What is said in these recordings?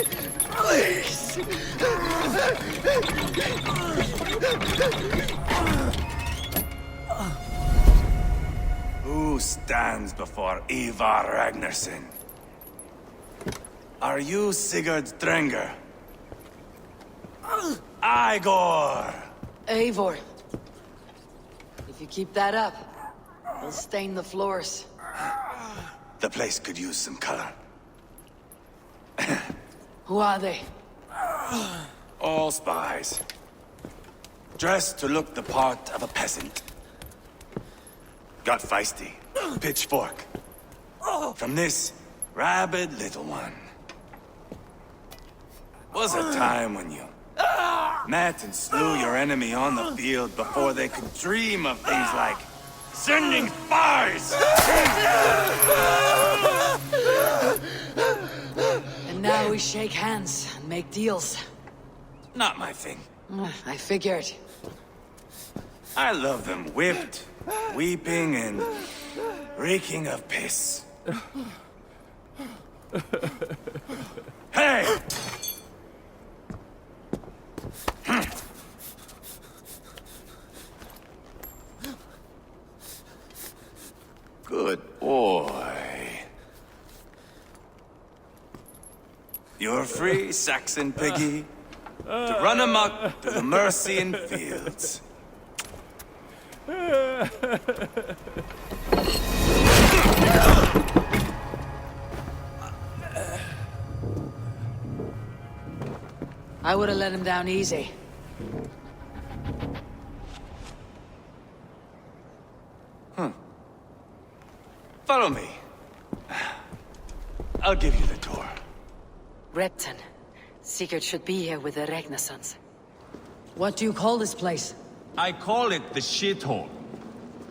Please! Who stands before Eivor Ragnarsson? Are you Sigurd Drenger? Eivor! Eivor. If you keep that up, they'll stain the floors. The place could use some color. Who are they? All spies. Dressed to look the part of a peasant. Got feisty. Pitchfork. From this rabid little one. Was a time when you met and slew your enemy on the field before they could dream of things like sending spies! And now we shake hands and make deals. Not my thing. I figured. I love them whipped, weeping, and reeking of piss. Hey! Good boy. You're free, Saxon piggy, to run amok through the Mercian fields. I would have let him down easy. Follow me. I'll give you the tour. Repton. Sigurd should be here with the Ragnarssons. What do you call this place? I call it the shithole.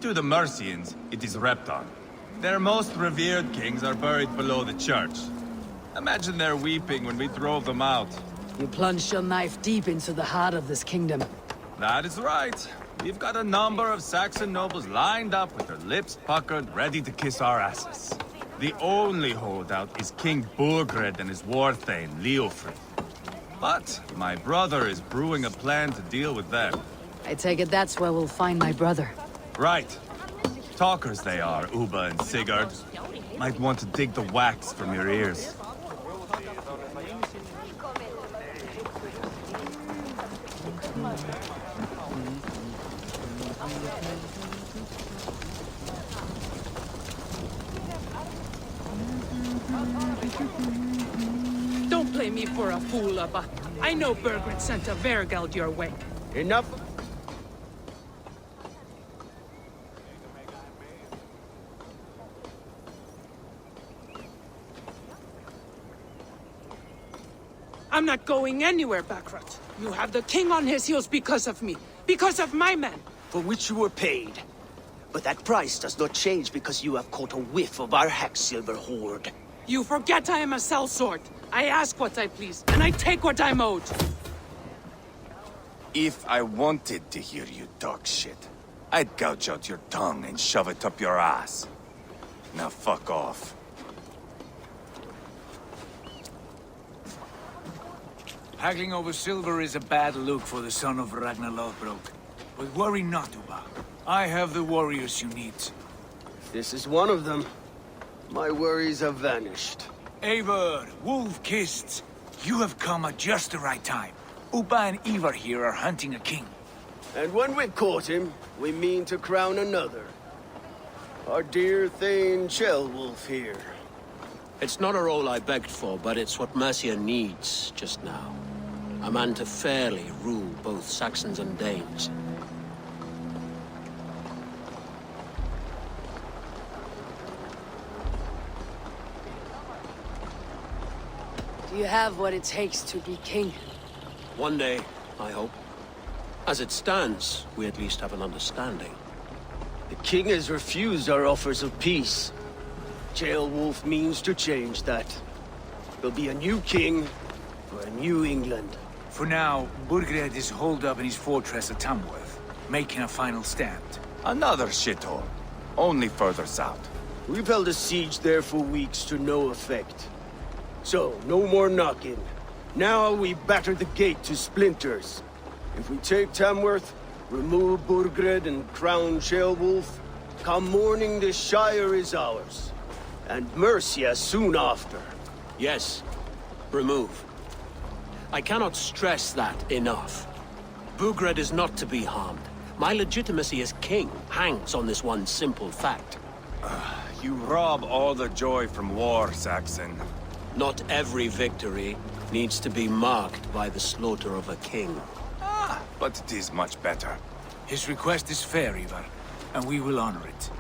To the Mercians, it is Repton. Their most revered kings are buried below the church. Imagine their weeping when we drove them out. You plunged your knife deep into the heart of this kingdom. That is right. We've got a number of Saxon nobles lined up with their lips puckered, ready to kiss our asses. The only holdout is King Burgred and his war thane, Leofrid. But my brother is brewing a plan to deal with them. I take it that's where we'll find my brother. Right. Talkers they are, Uba and Sigurd. Might want to dig the wax from your ears. Don't play me for a fool, Abba. I know Burgred sent a Vergald your way. Enough. I'm not going anywhere, Backrot. You have the king on his heels because of me. Because of my men. For which you were paid. But that price does not change because you have caught a whiff of our Hacksilver hoard. You forget I am a sellsword. I ask what I please, and I take what I'm owed. If I wanted to hear you talk shit, I'd gouge out your tongue and shove it up your ass. Now fuck off. Haggling over silver is a bad look for the son of Ragnar Lothbrok. But worry not, Uba. I have the warriors you need. This is one of them. My worries have vanished. Eivor, wolf-kissed, you have come at just the right time. Uba and Eivor here are hunting a king. And when we've caught him, we mean to crown another. Our dear Thane Ceolwulf here. It's not a role I begged for, but it's what Mercia needs just now. A man to fairly rule both Saxons and Danes. Do you have what it takes to be king? One day, I hope. As it stands, we at least have an understanding. The king has refused our offers of peace. Ceolwulf means to change that. There'll be a new king for a new England. For now, Burgred is holed up in his fortress at Tamworth, making a final stand. Another shithole. Only further south. We've held a siege there for weeks to no effect. So, no more knocking. Now we batter the gate to splinters. If we take Tamworth, remove Burgred and crown Ceolwulf, come morning the Shire is ours. And Mercia soon after. Yes, remove. I cannot stress that enough. Burgred is not to be harmed. My legitimacy as king hangs on this one simple fact. You rob all the joy from war, Saxon. Not every victory needs to be marked by the slaughter of a king. But it is much better. His request is fair, Eivor, and we will honor it.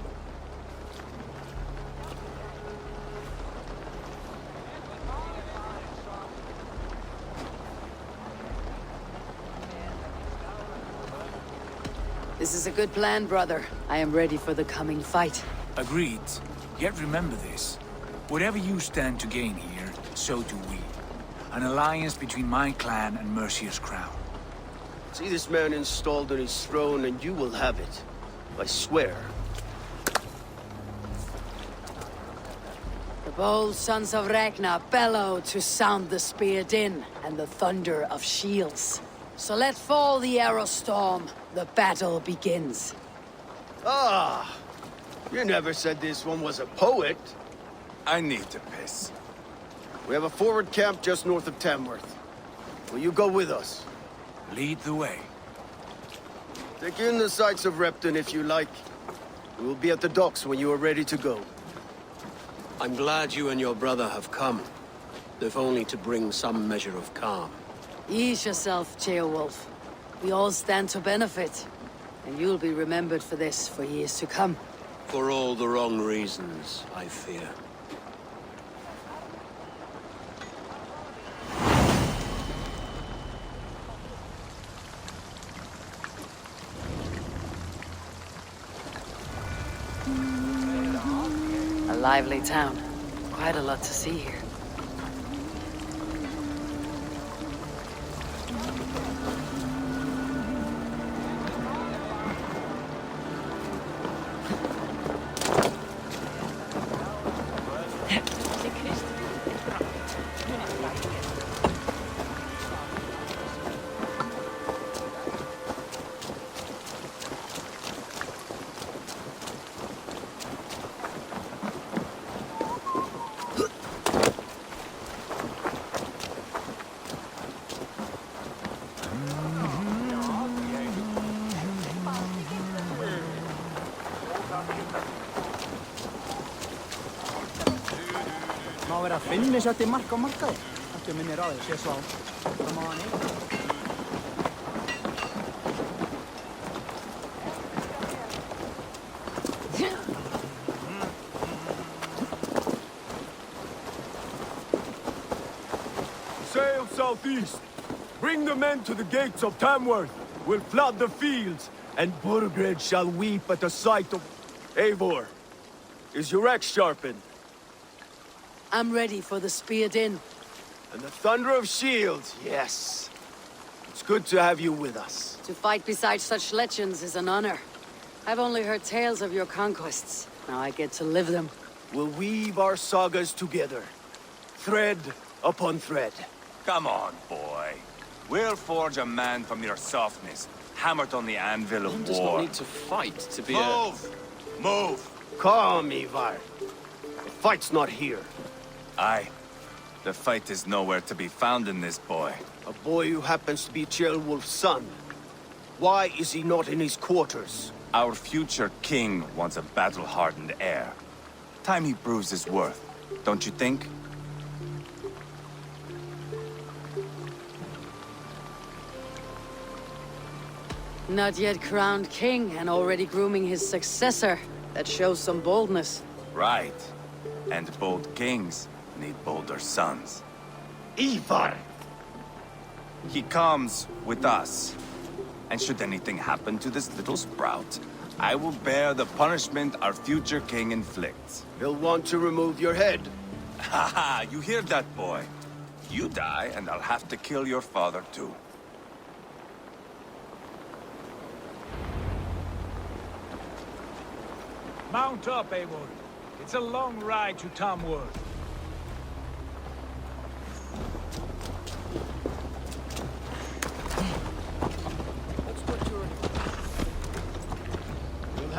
This is a good plan, brother. I am ready for the coming fight. Agreed. Yet remember this. Whatever you stand to gain here, so do we. An alliance between my clan and Mercia's crown. See this man installed on his throne and you will have it. I swear. The bold sons of Ragnar bellow to sound the spear din and the thunder of shields. So let fall the arrow storm. The battle begins. Ah! You never said this one was a poet. I need to piss. We have a forward camp just north of Tamworth. Will you go with us? Lead the way. Take in the sights of Repton if you like. We will be at the docks when you are ready to go. I'm glad you and your brother have come, if only to bring some measure of calm. Ease yourself, Ceolwulf. We all stand to benefit. And you'll be remembered for this for years to come. For all the wrong reasons, I fear. A lively town. Quite a lot to see here. Má vera að finni setti mark á markaði. Ekki minni ráði, sé svo á. Það má hann eiga. Sail southeast. Bring the men to the gates of Tamworth. We'll flood the fields, and Burgred shall weep at the sight of... Eivor, is your axe sharpened? I'm ready for the spear din. And the thunder of shields, yes. It's good to have you with us. To fight beside such legends is an honor. I've only heard tales of your conquests. Now I get to live them. We'll weave our sagas together. Thread upon thread. Come on, boy. We'll forge a man from your softness, hammered on the anvil of One war. does not need to fight to be Move! Move! Calm, Eivor. The fight's not here. Aye. The fight is nowhere to be found in this boy. A boy who happens to be Ceolwulf's son. Why is he not in his quarters? Our future king wants a battle-hardened heir. Time he proves his worth, don't you think? Not yet crowned king and already grooming his successor. That shows some boldness. Right. And bold kings need bolder sons. Eivor! He comes with us. And should anything happen to this little sprout, I will bear the punishment our future king inflicts. He'll want to remove your head. Haha, you hear that, boy? You die, and I'll have to kill your father, too. Mount up, Eivor. It's a long ride to Tamworth.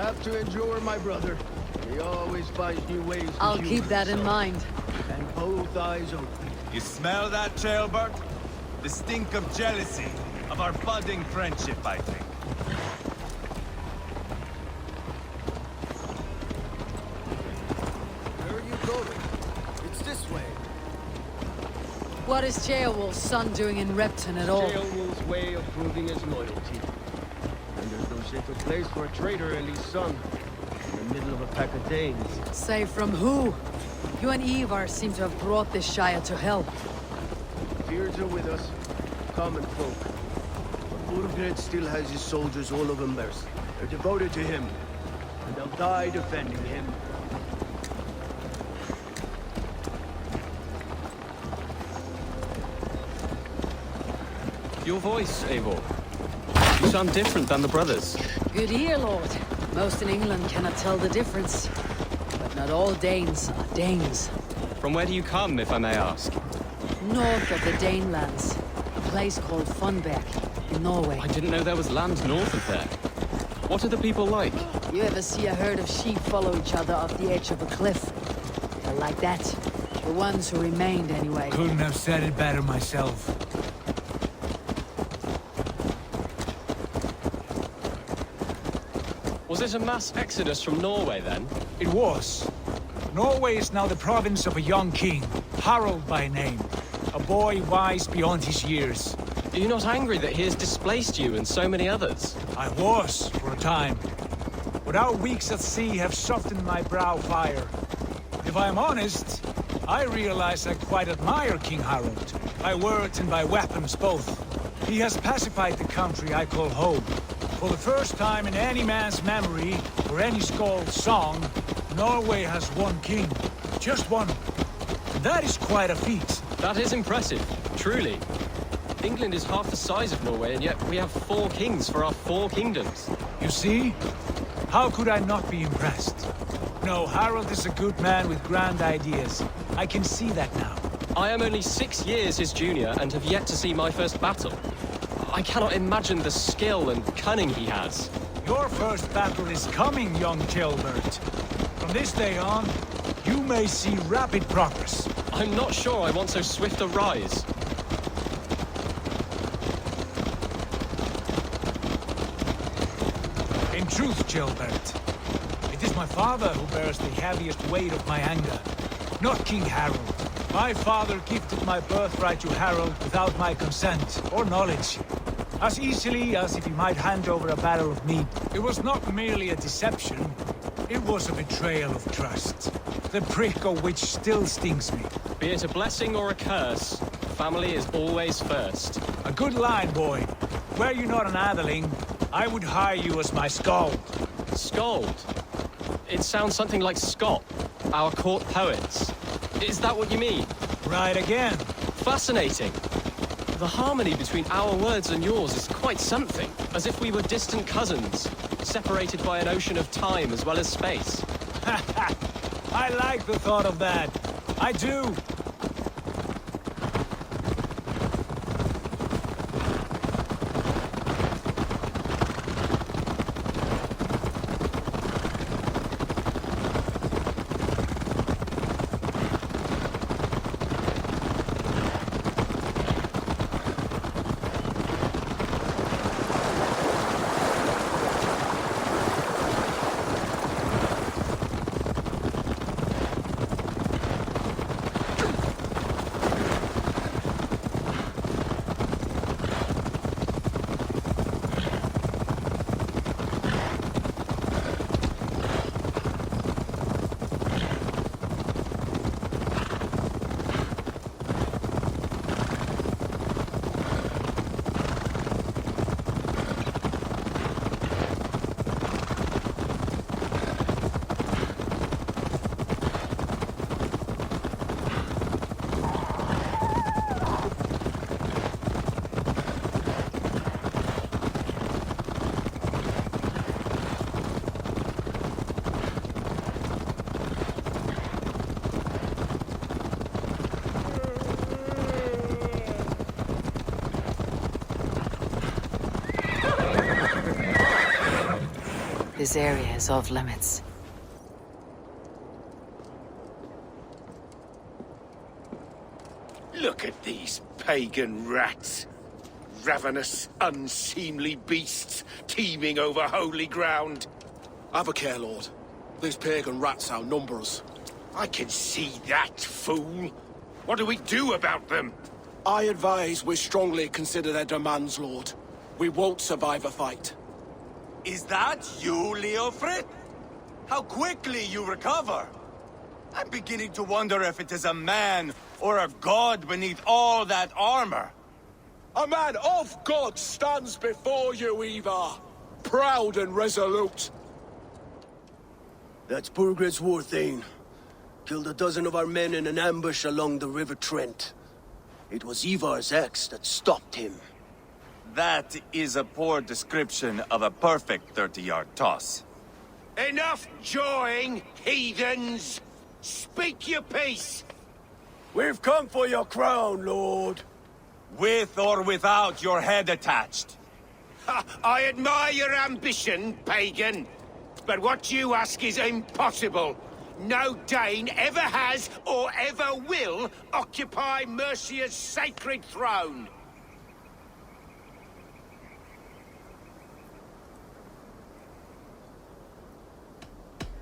have to endure, my brother. He always finds new ways to I'll humor keep that in himself. mind. And both eyes open. You smell that, Jailbird? The stink of jealousy, of our budding friendship, I think. Where are you going? It's this way. What is Ceolwulf's son doing in Repton at all? Ceolwulf's way of proving his loyalty. And there's no safer place for a traitor and his son. In the middle of a pack of Danes. Say from who? You and Eivor seem to have brought this Shire to hell. Fears are with us. Common folk. But Burgred still has his soldiers all over Mercia. They're devoted to him. And they'll die defending him. Your voice, Eivor. You sound different than the brothers. Good ear, Lord. Most in England cannot tell the difference. But not all Danes are Danes. From where do you come, if I may ask? North of the Danelands. A place called Funberg, in Norway. I didn't know there was land north of there. What are the people like? You ever see a herd of sheep follow each other off the edge of a cliff? They're like that. The ones who remained, anyway. Couldn't have said it better myself. Was it a mass exodus from Norway, then? It was. Norway is now the province of a young king, Harald by name. A boy wise beyond his years. Are you not angry that he has displaced you and so many others? I was, for a time. But our weeks at sea have softened my brow fire. If I am honest, I realize I quite admire King Harald. By words and by weapons both. He has pacified the country I call home. For the first time in any man's memory, or any skald's song, Norway has one king. Just one. That is quite a feat. That is impressive, truly. England is half the size of Norway, and yet we have 4 kings for our 4 kingdoms. You see? How could I not be impressed? No, Harald is a good man with grand ideas. I can see that now. I am only 6 years his junior and have yet to see my first battle. I cannot imagine the skill and cunning he has. Your first battle is coming, young Jailbird. From this day on, you may see rapid progress. I'm not sure I want so swift a rise. In truth, Jailbird, it is my father who bears the heaviest weight of my anger, not King Harald. My father gifted my birthright to Harald without my consent or knowledge. As easily as if he might hand over a barrel of meat. It was not merely a deception, it was a betrayal of trust. The prick of which still stings me. Be it a blessing or a curse, family is always first. A good line, boy. Were you not an atheling, I would hire you as my skald. Skald? It sounds something like Scott, our court poets. Is that what you mean? Right again. Fascinating. The harmony between our words and yours is quite something. As if we were distant cousins, separated by an ocean of time as well as space. I like the thought of that. I do. This area is off limits. Look at these pagan rats. Ravenous, unseemly beasts teeming over holy ground. Have a care, Lord. These pagan rats outnumber us. I can see that, fool. What do we do about them? I advise we strongly consider their demands, Lord. We won't survive a fight. Is that you, Leofrid? How quickly you recover! I'm beginning to wonder if it is a man or a god beneath all that armor. A man of God stands before you, Eivor. Proud and resolute. That's Burgred's Warthane. Killed a dozen of our men in an ambush along the River Trent. It was Eivor's axe that stopped him. That is a poor description of a perfect 30-yard toss. Enough jawing, heathens! Speak your piece! We've come for your crown, Lord. With or without your head attached. Ha, I admire your ambition, pagan. But what you ask is impossible. No Dane ever has or ever will occupy Mercia's sacred throne.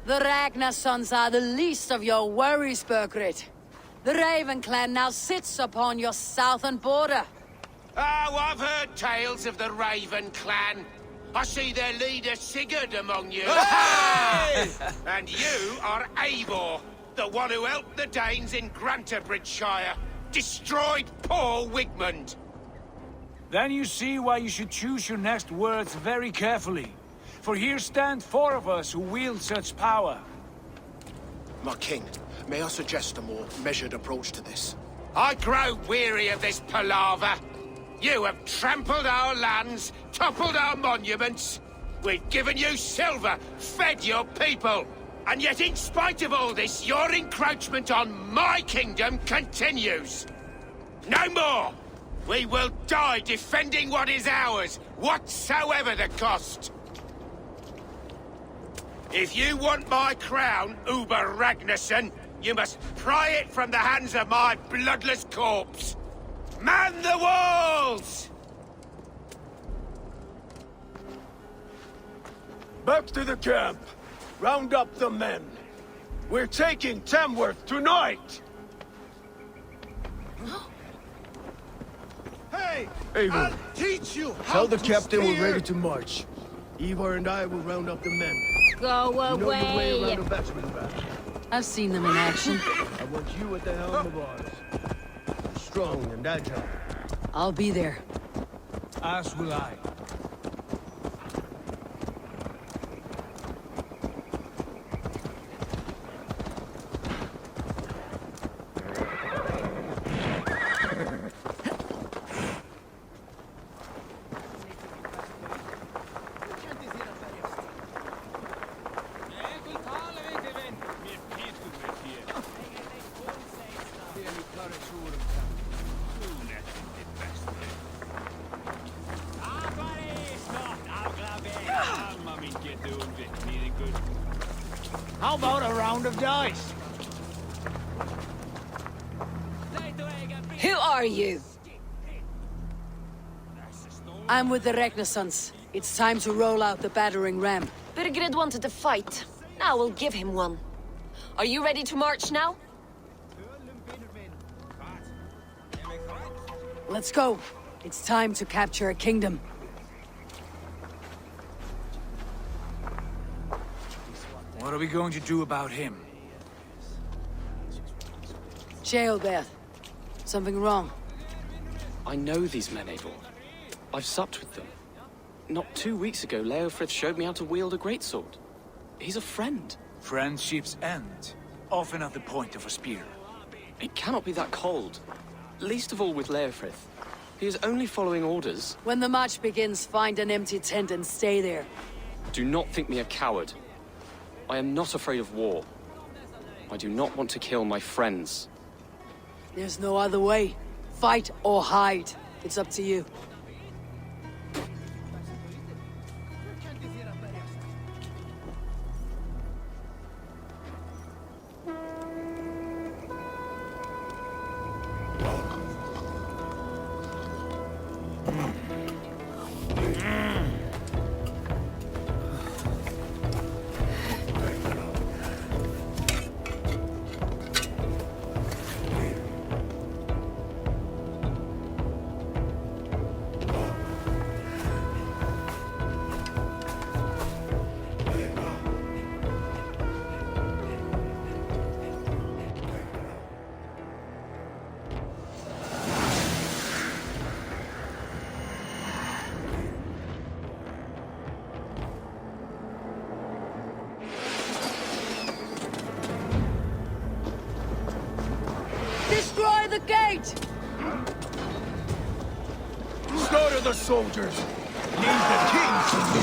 The Ragnar sons are the least of your worries, Burgred. The Raven clan now sits upon your southern border. Oh, I've heard tales of the Raven clan. I see their leader Sigurd among you. Hey! And you are Eivor, the one who helped the Danes in Grantabridgeshire, destroyed poor Wigmund. Then you see why you should choose your next words very carefully. For here stand four of us who wield such power. My king, may I suggest a more measured approach to this? I grow weary of this palaver. You have trampled our lands, toppled our monuments. We've given you silver, fed your people. And yet in spite of all this, your encroachment on my kingdom continues. No more! We will die defending what is ours, whatsoever the cost. If you want my crown, Uber Ragnarsson, you must pry it from the hands of my bloodless corpse. Man the walls! Back to the camp. Round up the men. We're taking Tamworth tonight! Hey! Eivor, I'll teach you how tell the to captain spear. we're ready to march. Eivor and I will round up the men. Go You know your way away! around a batsman back. I've seen them in action. I want you at the helm of ours. Strong and agile. I'll be there. As will I. How about a round of dice? Who are you? I'm with the Ragnarsons. It's time to roll out the battering ram. Burgred wanted to fight. Now we'll give him one. Are you ready to march now? Let's go. It's time to capture a kingdom. What are we going to do about him? Jailbeth. Something wrong. I know these men, Eivor. I've supped with them. Not 2 weeks ago, Leofrith showed me how to wield a greatsword. He's a friend. Friendships end, often at the point of a spear. It cannot be that cold. Least of all with Leofrith. He is only following orders. When the march begins, find an empty tent and stay there. Do not think me a coward. I am not afraid of war. I do not want to kill my friends. There's no other way. Fight or hide. It's up to you. Destroy the gate! Slaughter the soldiers! Leave the king to me!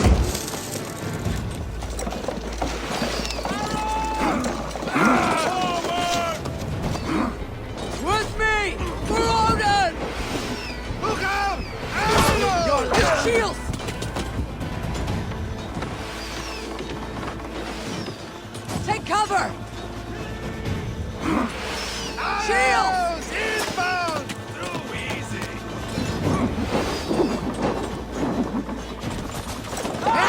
With me! For Odin! Look out! Shields! Take cover! Shields! Inbound! Too easy. Hit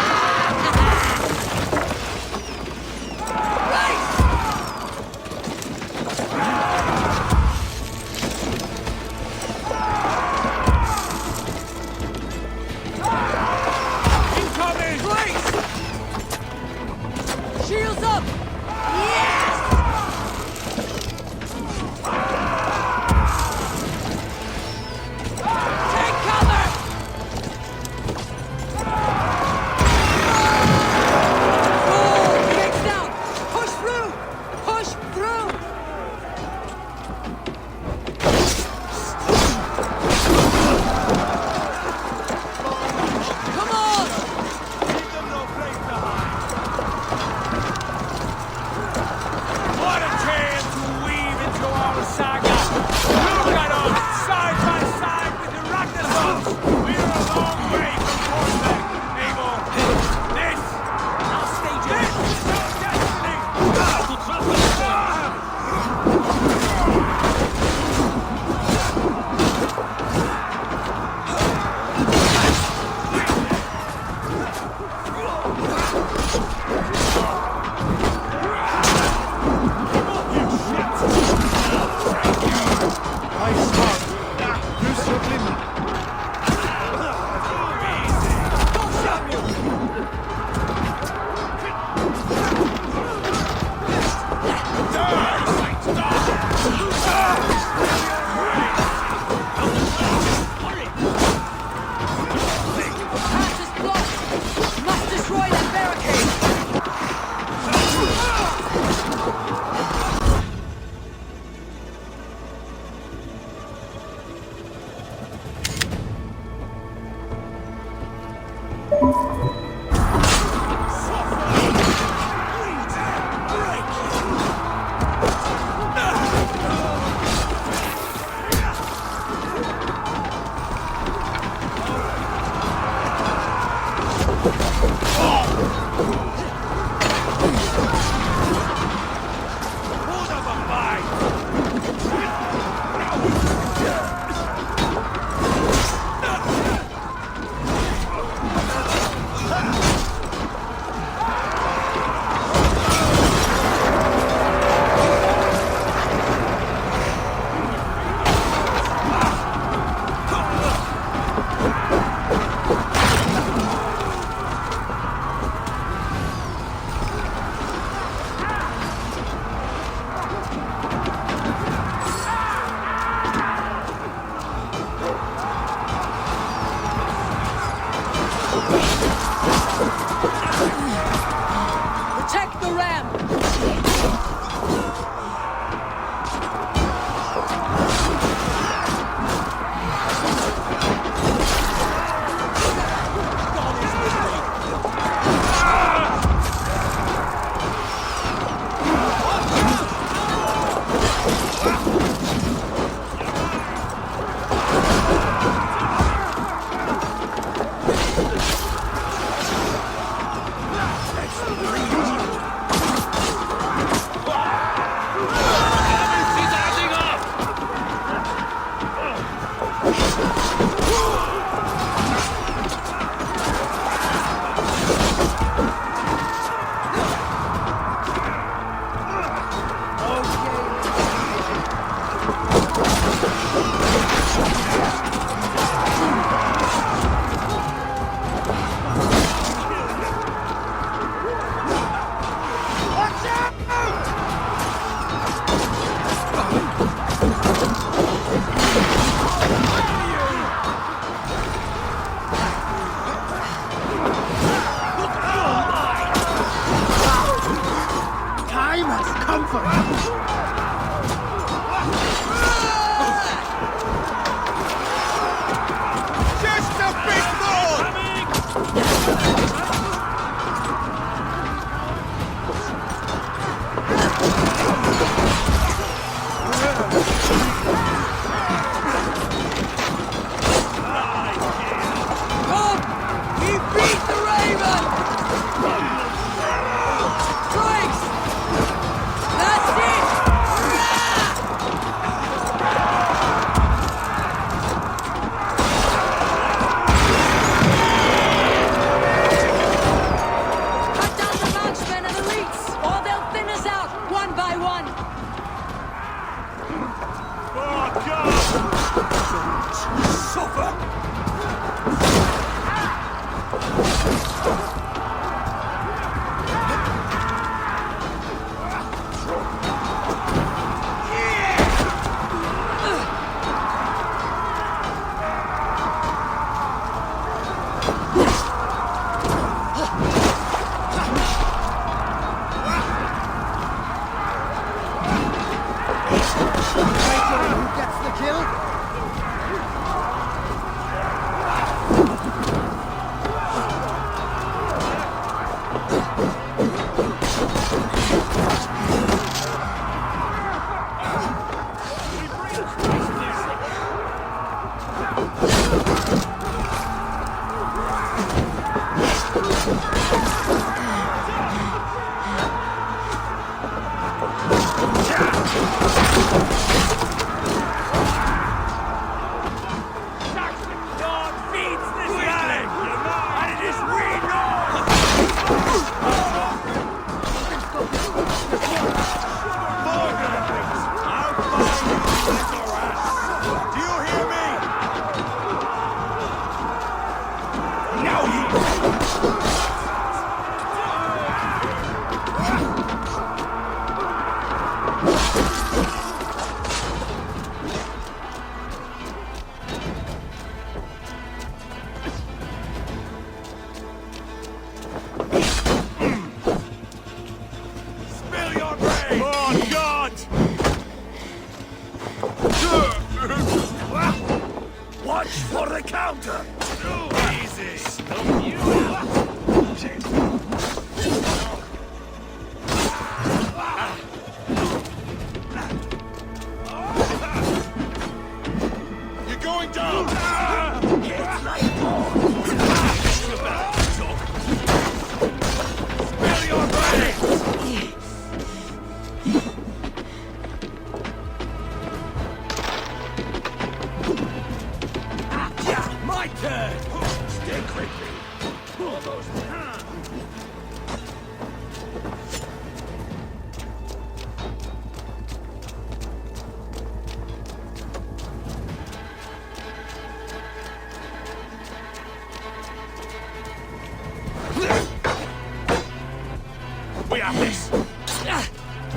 We have this!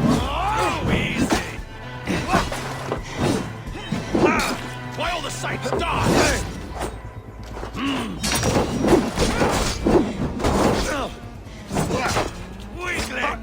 Oh, easy! Why all the sights die? Weakling!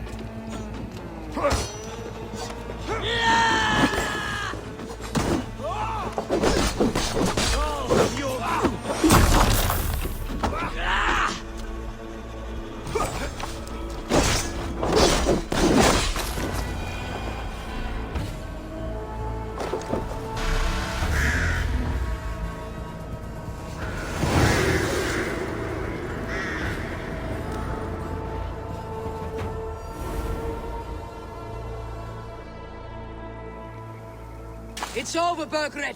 It's over, Burgred.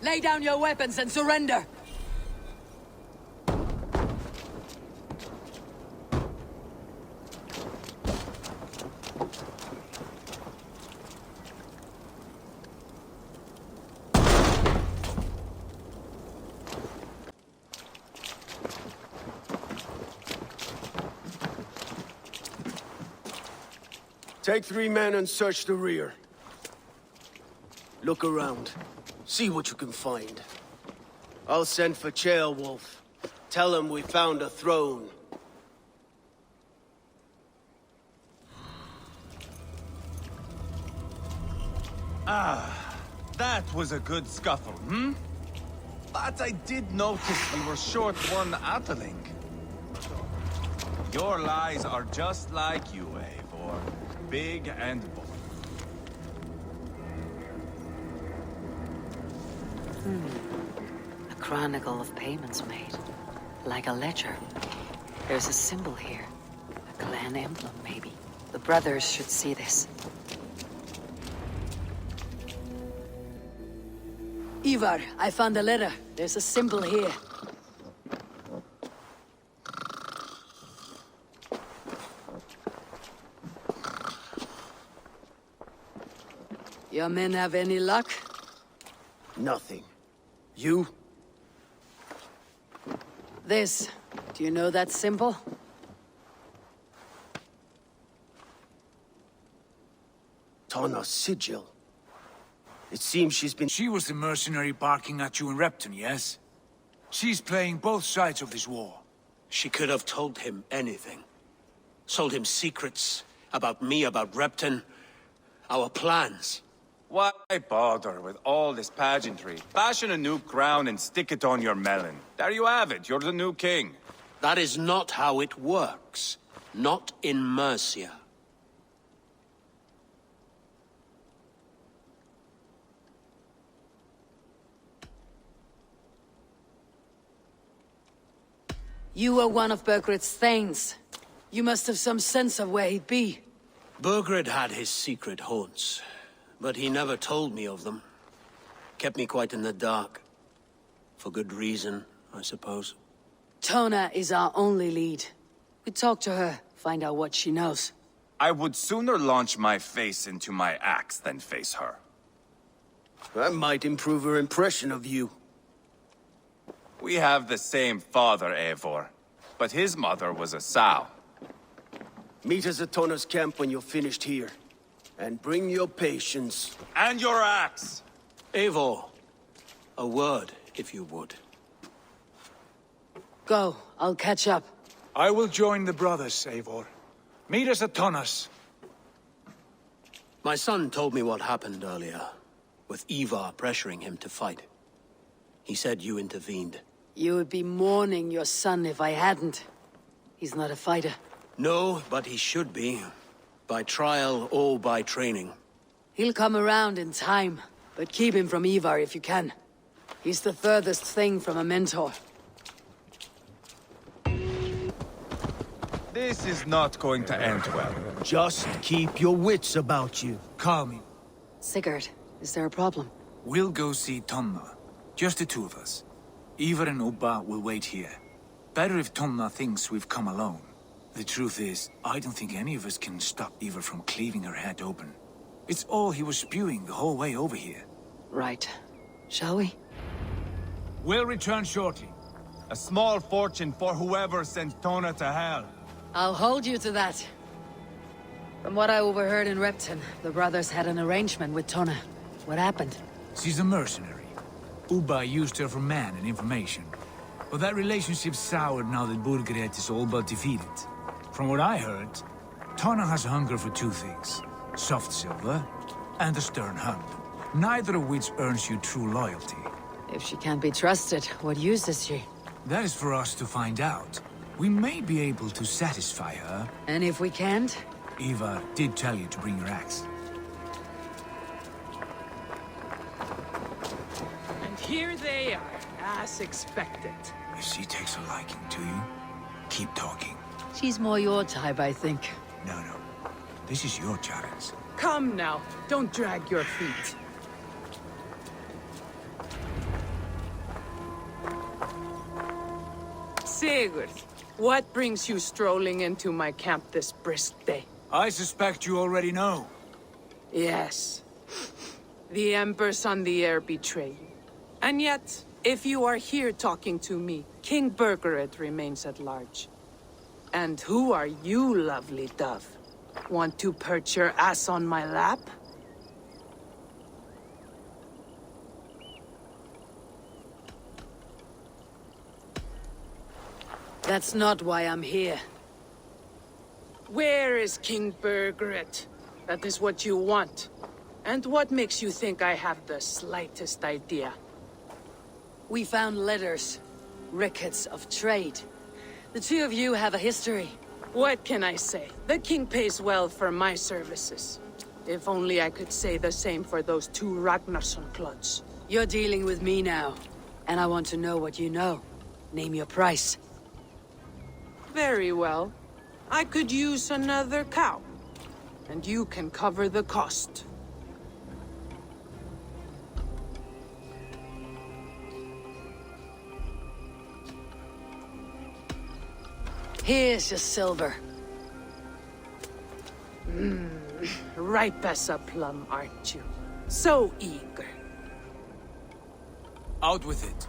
Lay down your weapons and surrender. Take 3 men and search the rear. Look around. See what you can find. I'll send for Ceolwulf. Tell him we found a throne. Ah, that was a good scuffle, hmm? But I did notice we were short one Atheling. Your lies are just like you, Eivor. Big and bold. A chronicle of payments made. Like a ledger. There's a symbol here. A clan emblem, maybe. The brothers should see this. Eivor, I found a letter. There's a symbol here. Your men have any luck? Nothing. You? This. Do you know that symbol? Tana's sigil. It seems she's been... She was the mercenary barking at you in Repton, yes? She's playing both sides of this war. She could have told him anything. Sold him secrets about me, about Repton, our plans. Why bother with all this pageantry? Fashion a new crown and stick it on your melon. There you have it, you're the new king. That is not how it works. Not in Mercia. You were one of Burgred's thanes. You must have some sense of where he'd be. Burgred had his secret haunts, but he never told me of them. Kept me quite in the dark. For good reason, I suppose. Tona is our only lead. We talk to her, find out what she knows. I would sooner launch my face into my axe than face her. That might improve her impression of you. We have the same father, Eivor, but his mother was a sow. Meet us at Tona's camp when you're finished here. And bring your patience. And your axe! Eivor, a word, if you would. Go, I'll catch up. I will join the brothers, Eivor. Meet us at Tona's. My son told me what happened earlier, with Eivor pressuring him to fight. He said you intervened. You would be mourning your son if I hadn't. He's not a fighter. No, but he should be. By trial or by training. He'll come around in time, but keep him from Eivor if you can. He's the furthest thing from a mentor. This is not going to end well. Just keep your wits about you. Calm. Sigurd, is there a problem? We'll go see Tonna. Just the two of us. Eivor and Ubba will wait here. Better if Tonna thinks we've come alone. The truth is, I don't think any of us can stop Eivor from cleaving her head open. It's all he was spewing the whole way over here. Right. Shall we? We'll return shortly. A small fortune for whoever sent Tona to hell. I'll hold you to that. From what I overheard in Repton, the brothers had an arrangement with Tona. What happened? She's a mercenary. Ubba used her for man and information. But that relationship soured now that Burgred is all but defeated. From what I heard, Tona has a hunger for two things. Soft silver and a stern hunt. Neither of which earns you true loyalty. If she can't be trusted, what use is she? That is for us to find out. We may be able to satisfy her. And if we can't? Eivor did tell you to bring your axe. And here they are, as expected. If she takes a liking to you, keep talking. She's more your type, I think. No. This is your challenge. Come now, don't drag your feet. Sigurd, what brings you strolling into my camp this brisk day? I suspect you already know. Yes. The Embers on the air betray you. And yet, if you are here talking to me, King Burgred remains at large. And who are you, lovely dove? Want to perch your ass on my lap? That's not why I'm here. Where is King Burgred? That is what you want. And what makes you think I have the slightest idea? We found letters, records of trade. The two of you have a history. What can I say? The king pays well for my services. If only I could say the same for those two Ragnarsson clods. You're dealing with me now, and I want to know what you know. Name your price. Very well. I could use another cow. And you can cover the cost. Here's your silver. Ripe as a plum, aren't you? So eager. Out with it.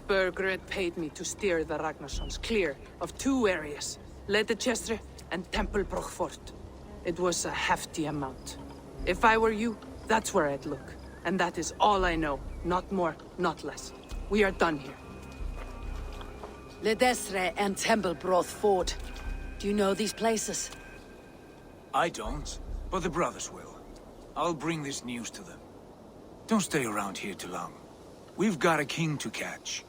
Burgred paid me to steer the Ragnarssons clear of two areas, Ledechestre and Tempelbroch Fort. It was a hefty amount. If I were you, that's where I'd look. And that is all I know. Not more, not less. We are done here. Ledestre and Tempelbroth Fort. Do you know these places? I don't, but the brothers will. I'll bring this news to them. Don't stay around here too long. We've got a king to catch.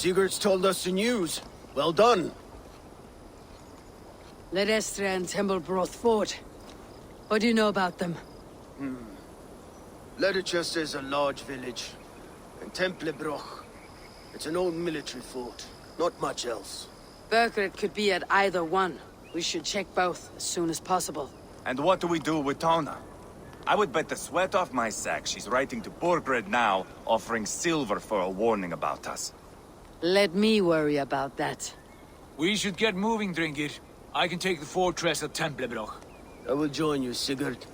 Sigurd's told us the news. Well done. Ledestra and Templebroth fought. What do you know about them? Leicester is a large village. And Templebroch, it's an old military fort. Not much else. Burgred could be at either one. We should check both as soon as possible. And what do we do with Tona? I would bet the sweat off my sack she's writing to Burgred now, offering silver for a warning about us. Let me worry about that. We should get moving, Dringir. I can take the fortress at Templebroch. I will join you, Sigurd.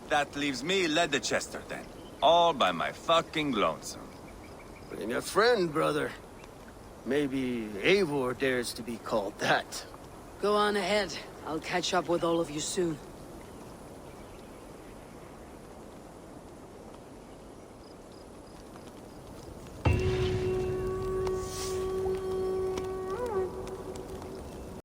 That leaves me Leicester then. All by my fucking lonesome. Bring a friend, brother. Maybe Eivor dares to be called that. Go on ahead. I'll catch up with all of you soon.